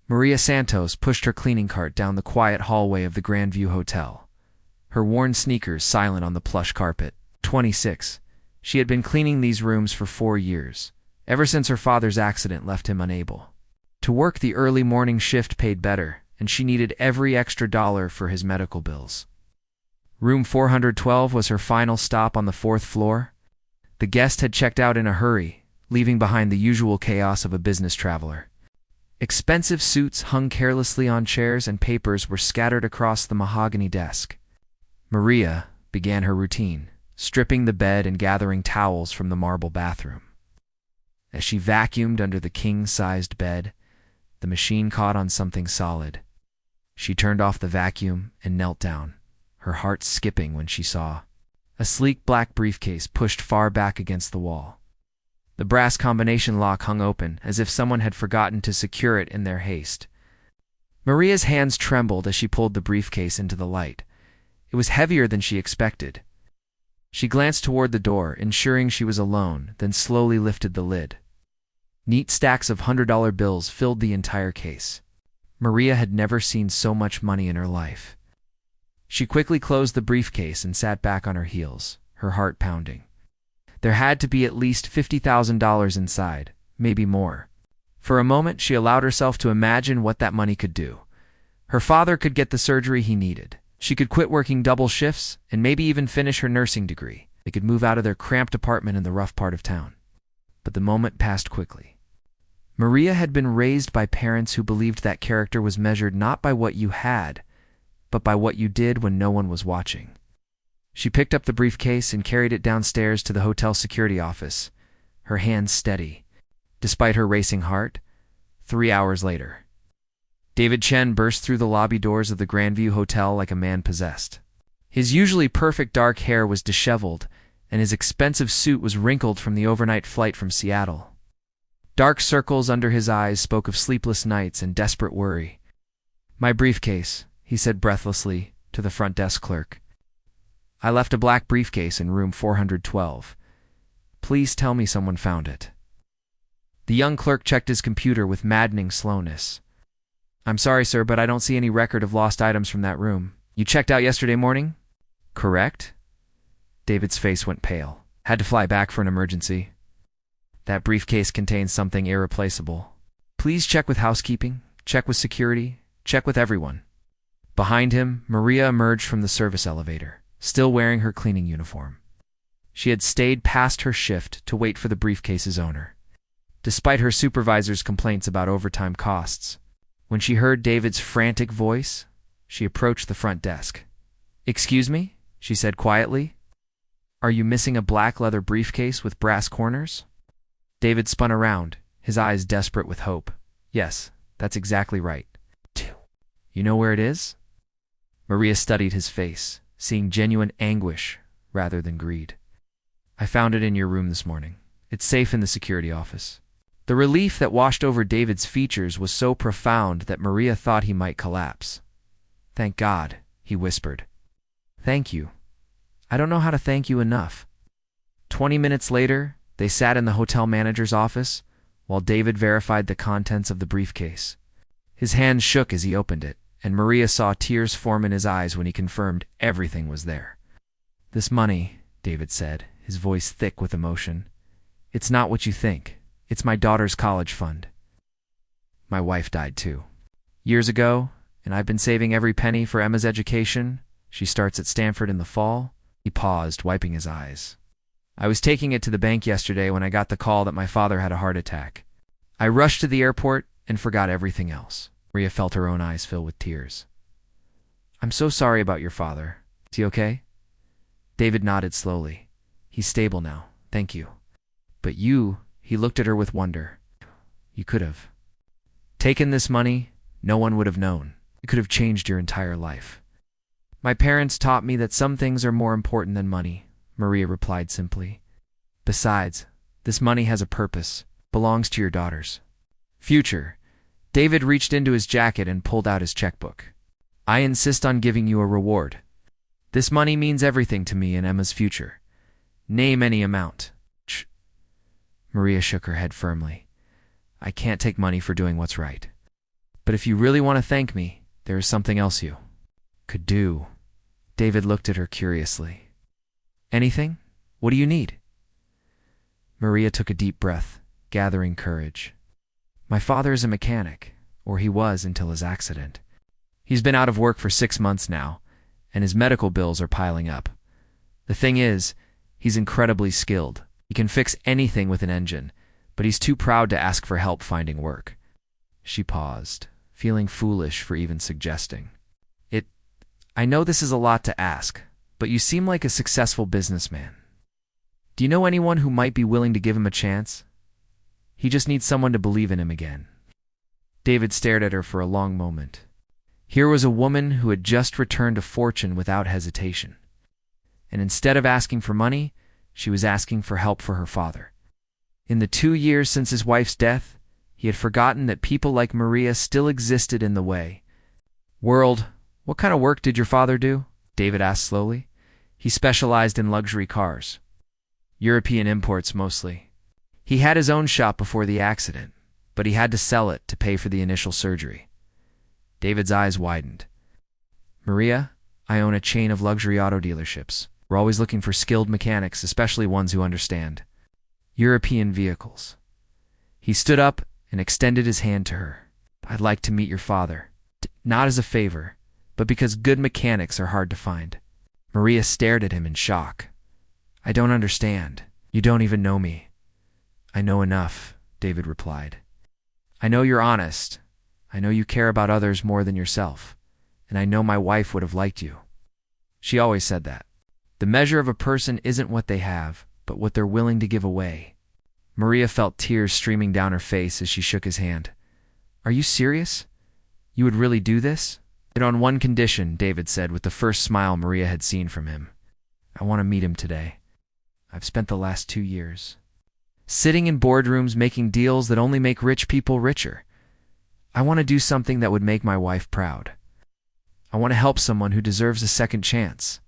Maria Santos pushed her cleaning cart down the quiet hallway of the Grandview Hotel, her worn sneakers silent on the plush carpet. 26. She had been cleaning these rooms for 4 years, ever since her father's accident left him unable to work. The early morning shift paid better, and she needed every extra dollar for his medical bills. Room 412 was her final stop on the 4th floor. The guest had checked out in a hurry, leaving behind the usual chaos of a business traveler. Expensive suits hung carelessly on chairs and papers were scattered across the mahogany desk. Maria began her routine, stripping the bed and gathering towels from the marble bathroom. As she vacuumed under the king-sized bed, the machine caught on something solid. She turned off the vacuum and knelt down, her heart skipping when she saw a sleek black briefcase pushed far back against the wall. The brass combination lock hung open, as if someone had forgotten to secure it in their haste. Maria's hands trembled as she pulled the briefcase into the light. It was heavier than she expected. She glanced toward the door, ensuring she was alone, then slowly lifted the lid. Neat stacks of $100 bills filled the entire case. Maria had never seen so much money in her life. She quickly closed the briefcase and sat back on her heels, her heart pounding. There had to be at least $50,000 inside, maybe more. For a moment, she allowed herself to imagine what that money could do. Her father could get the surgery he needed. She could quit working double shifts and maybe even finish her nursing degree. They could move out of their cramped apartment in the rough part of town. But the moment passed quickly. Maria had been raised by parents who believed that character was measured not by what you had, but by what you did when no one was watching. She picked up the briefcase and carried it downstairs to the hotel security office, her hands steady. Despite her racing heart, 3 hours later, David Chen burst through the lobby doors of the Grandview Hotel like a man possessed. His usually perfect dark hair was disheveled, and his expensive suit was wrinkled from the overnight flight from Seattle. Dark circles under his eyes spoke of sleepless nights and desperate worry. "My briefcase," he said breathlessly to the front desk clerk. "I left a black briefcase in room 412. Please tell me someone found it." The young clerk checked his computer with maddening slowness. "I'm sorry, sir, but I don't see any record of lost items from that room. You checked out yesterday morning?" "Correct?" David's face went pale. "Had to fly back for an emergency. That briefcase contains something irreplaceable. Please check with housekeeping, check with security, check with everyone." Behind him, Maria emerged from the service elevator, still wearing her cleaning uniform. She had stayed past her shift to wait for the briefcase's owner, despite her supervisor's complaints about overtime costs. When she heard David's frantic voice, she approached the front desk. "Excuse me?" she said quietly. "Are you missing a black leather briefcase with brass corners?" David spun around, his eyes desperate with hope. "Yes, that's exactly right." "You know where it is?" Maria studied his face, seeing genuine anguish rather than greed. "I found it in your room this morning. It's safe in the security office." The relief that washed over David's features was so profound that Maria thought he might collapse. "Thank God," he whispered. "Thank you. I don't know how to thank you enough." 20 minutes later, they sat in the hotel manager's office while David verified the contents of the briefcase. His hands shook as he opened it, and Maria saw tears form in his eyes when he confirmed everything was there. "This money," David said, his voice thick with emotion, "it's not what you think. It's my daughter's college fund. My wife died too. Years ago, and I've been saving every penny for Emma's education. She starts at Stanford in the fall." He paused, wiping his eyes. "I was taking it to the bank yesterday when I got the call that my father had a heart attack. I rushed to the airport and forgot everything else." Maria felt her own eyes fill with tears. "I'm so sorry about your father. Is he okay?" David nodded slowly. "He's stable now, thank you. But you," he looked at her with wonder, "you could have taken this money. No one would have known. It could have changed your entire life." "My parents taught me that some things are more important than money," Maria replied simply. "Besides, this money has a purpose, belongs to your daughters' future." David reached into his jacket and pulled out his checkbook. "I insist on giving you a reward. This money means everything to me and Emma's future. Name any amount." Maria shook her head firmly. "I can't take money for doing what's right." But if you really want to thank me, there is something else you could do. David looked at her curiously. Anything? What do you need? Maria took a deep breath, gathering courage. My father is a mechanic, or he was until his accident. He's been out of work for 6 months now, and his medical bills are piling up. The thing is, he's incredibly skilled. He can fix anything with an engine, but he's too proud to ask for help finding work. She paused, feeling foolish for even suggesting. I know this is a lot to ask, but you seem like a successful businessman. Do you know anyone who might be willing to give him a chance? He just needs someone to believe in him again. David stared at her for a long moment. Here was a woman who had just returned a fortune without hesitation. And instead of asking for money, she was asking for help for her father. In the 2 years since his wife's death, he had forgotten that people like Maria still existed in the way. World, what kind of work did your father do? David asked slowly. He specialized in luxury cars. European imports mostly. He had his own shop before the accident, but he had to sell it to pay for the initial surgery. David's eyes widened. Maria, I own a chain of luxury auto dealerships. We're always looking for skilled mechanics, especially ones who understand European vehicles. He stood up and extended his hand to her. I'd like to meet your father. Not as a favor, but because good mechanics are hard to find. Maria stared at him in shock. I don't understand. You don't even know me. I know enough, David replied. I know you're honest. I know you care about others more than yourself. And I know my wife would have liked you. She always said that. The measure of a person isn't what they have, but what they're willing to give away. Maria felt tears streaming down her face as she shook his hand. Are you serious? You would really do this? On one condition, David said with the first smile Maria had seen from him. I want to meet him today. I've spent the last 2 years sitting in boardrooms making deals that only make rich people richer. I want to do something that would make my wife proud. I want to help someone who deserves a second chance.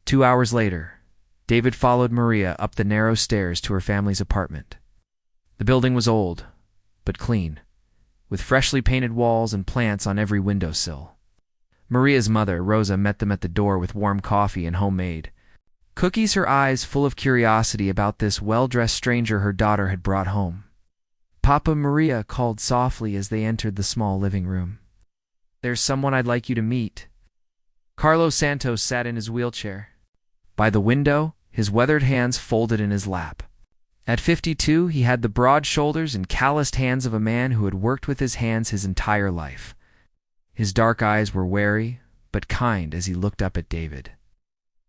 2 hours later, David followed Maria up the narrow stairs to her family's apartment. The building was old, but clean, with freshly painted walls and plants on every windowsill. Maria's mother, Rosa, met them at the door with warm coffee and homemade cookies, her eyes full of curiosity about this well-dressed stranger her daughter had brought home. Papa, Maria called softly as they entered the small living room. There's someone I'd like you to meet. Carlos Santos sat in his wheelchair. By the window, his weathered hands folded in his lap. At 52, he had the broad shoulders and calloused hands of a man who had worked with his hands his entire life. His dark eyes were wary, but kind as he looked up at David.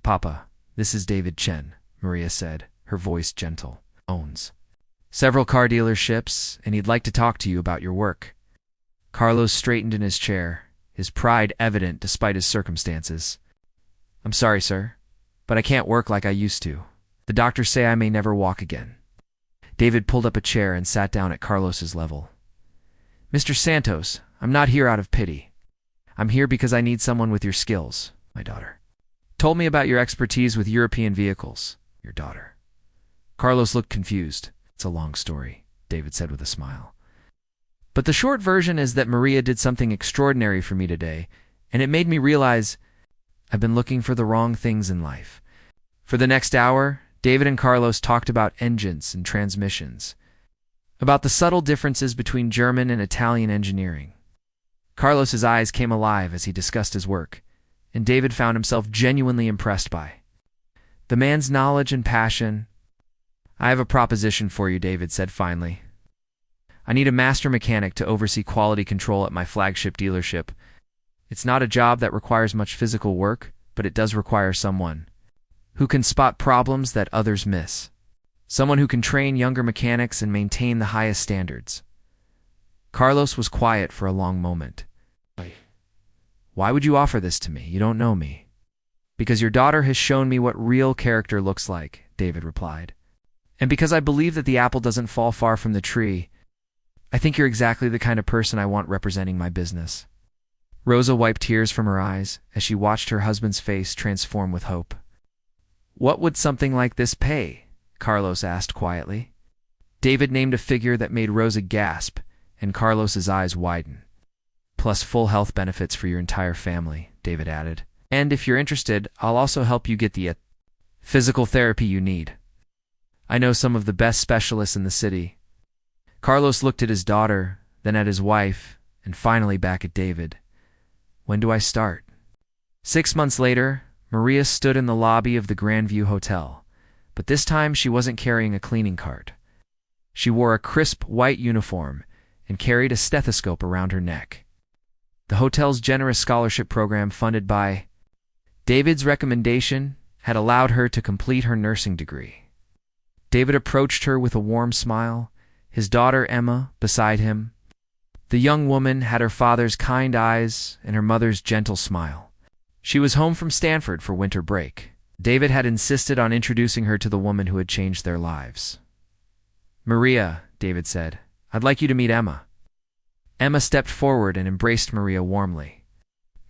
Papa, this is David Chen, Maria said, her voice gentle. Owns several car dealerships, and he'd like to talk to you about your work. Carlos straightened in his chair, his pride evident despite his circumstances. I'm sorry, sir, but I can't work like I used to. The doctors say I may never walk again. David pulled up a chair and sat down at Carlos's level. Mr. Santos, I'm not here out of pity. I'm here because I need someone with your skills, my daughter. Told me about your expertise with European vehicles, your daughter. Carlos looked confused. It's a long story, David said with a smile. But the short version is that Maria did something extraordinary for me today, and it made me realize I've been looking for the wrong things in life. For the next hour, David and Carlos talked about engines and transmissions, about the subtle differences between German and Italian engineering. Carlos's eyes came alive as he discussed his work, and David found himself genuinely impressed by the man's knowledge and passion. I have a proposition for you, David said finally. I need a master mechanic to oversee quality control at my flagship dealership. It's not a job that requires much physical work, but it does require someone who can spot problems that others miss. Someone who can train younger mechanics and maintain the highest standards. Carlos was quiet for a long moment. Why would you offer this to me? You don't know me. Because your daughter has shown me what real character looks like, David replied. And because I believe that the apple doesn't fall far from the tree, I think you're exactly the kind of person I want representing my business. Rosa wiped tears from her eyes as she watched her husband's face transform with hope. What would something like this pay? Carlos asked quietly. David named a figure that made Rosa gasp, and Carlos's eyes widen. plus full health benefits for your entire family, David added. And if you're interested, I'll also help you get the physical therapy you need. I know some of the best specialists in the city. Carlos looked at his daughter, then at his wife, and finally back at David. When do I start? 6 months later, Maria stood in the lobby of the Grandview Hotel, but this time she wasn't carrying a cleaning cart. She wore a crisp white uniform and carried a stethoscope around her neck. The hotel's generous scholarship program, funded by David's recommendation, had allowed her to complete her nursing degree. David approached her with a warm smile, his daughter Emma beside him. The young woman had her father's kind eyes and her mother's gentle smile. She was home from Stanford for winter break. David had insisted on introducing her to the woman who had changed their lives. "Maria," David said, "I'd like you to meet Emma." Emma stepped forward and embraced Maria warmly.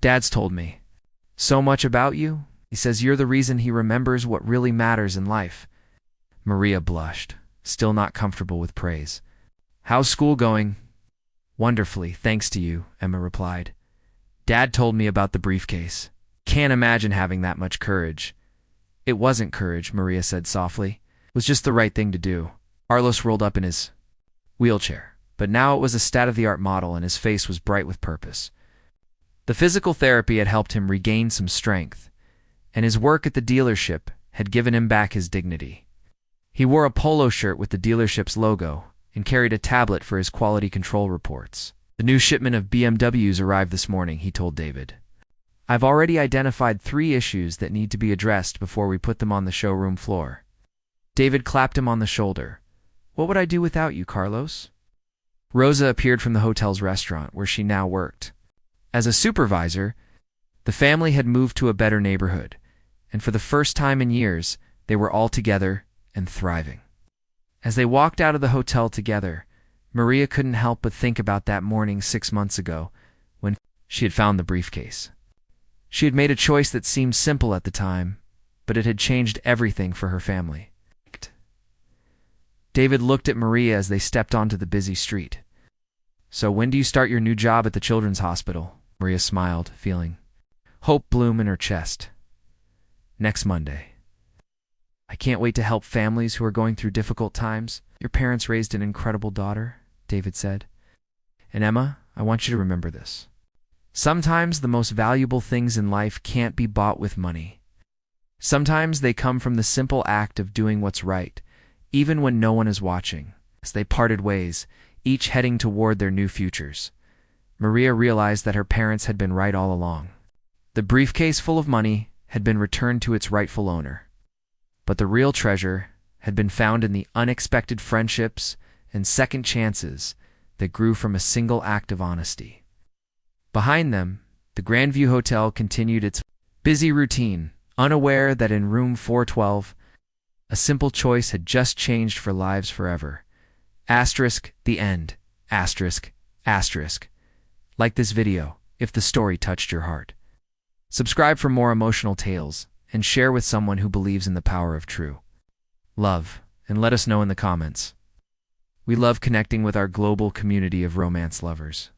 "Dad's told me so much about you. He says you're the reason he remembers what really matters in life." Maria blushed, still not comfortable with praise. "How's school going?" "Wonderfully, thanks to you," Emma replied. "Dad told me about the briefcase. Can't imagine having that much courage." "It wasn't courage," Maria said softly. "It was just the right thing to do." Carlos rolled up in his wheelchair, but now it was a state-of-the-art model and his face was bright with purpose. The physical therapy had helped him regain some strength, and his work at the dealership had given him back his dignity. He wore a polo shirt with the dealership's logo and carried a tablet for his quality control reports. "The new shipment of BMWs arrived this morning," he told David. "I've already identified 3 issues that need to be addressed before we put them on the showroom floor." David clapped him on the shoulder. "What would I do without you, Carlos?" Rosa appeared from the hotel's restaurant, where she now worked. As a supervisor, the family had moved to a better neighborhood, and for the first time in years, they were all together and thriving. As they walked out of the hotel together, Maria couldn't help but think about that morning 6 months ago when she had found the briefcase. She had made a choice that seemed simple at the time, but it had changed everything for her family. David looked at Maria as they stepped onto the busy street. "So when do you start your new job at the Children's Hospital?" Maria smiled, feeling hope bloom in her chest. "Next Monday." "I can't wait to help families who are going through difficult times. Your parents raised an incredible daughter," David said. "And Emma, I want you to remember this. Sometimes the most valuable things in life can't be bought with money. Sometimes they come from the simple act of doing what's right, even when no one is watching." As they parted ways, each heading toward their new futures, Maria realized that her parents had been right all along. The briefcase full of money had been returned to its rightful owner, but the real treasure had been found in the unexpected friendships and second chances that grew from a single act of honesty. Behind them, the Grandview Hotel continued its busy routine, unaware that in room 412, a simple choice had just changed for lives forever. The end. Like this video if the story touched your heart. Subscribe for more emotional tales and share with someone who believes in the power of true love, and let us know in the comments. We love connecting with our global community of romance lovers.